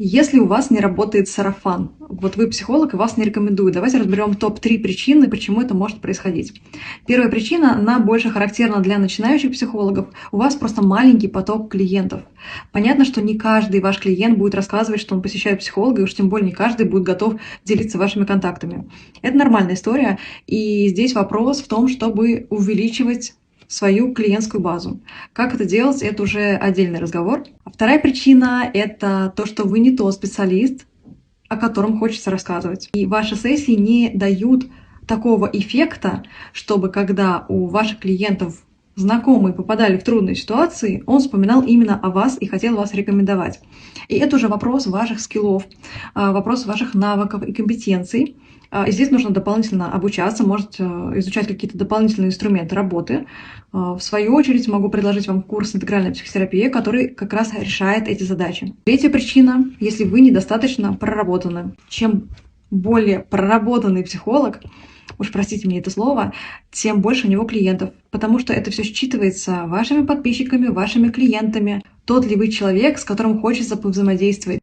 Если у вас не работает сарафан, вот вы психолог и вас не рекомендуют, давайте разберем топ-3 причины, почему это может происходить. Первая причина, она больше характерна для начинающих психологов. У вас просто маленький поток клиентов. Понятно, что не каждый ваш клиент будет рассказывать, что он посещает психолога, и уж тем более не каждый будет готов делиться вашими контактами. Это нормальная история, и здесь вопрос в том, чтобы увеличивать свою клиентскую базу. Как это делать, это уже отдельный разговор. А вторая причина – это то, что вы не тот специалист, о котором хочется рассказывать. И ваши сессии не дают такого эффекта, чтобы когда у ваших клиентов знакомые попадали в трудные ситуации, он вспоминал именно о вас и хотел вас рекомендовать. И это уже вопрос ваших скиллов, вопрос ваших навыков и компетенций. И здесь нужно дополнительно обучаться, может изучать какие-то дополнительные инструменты работы. В свою очередь могу предложить вам курс «Интегральная психотерапия», который как раз решает эти задачи. Третья причина, если вы недостаточно проработаны. Чем более проработанный психолог, уж простите мне это слово, тем больше у него клиентов, потому что это все считывается вашими подписчиками, вашими клиентами. Тот ли вы человек, с которым хочется повзаимодействовать.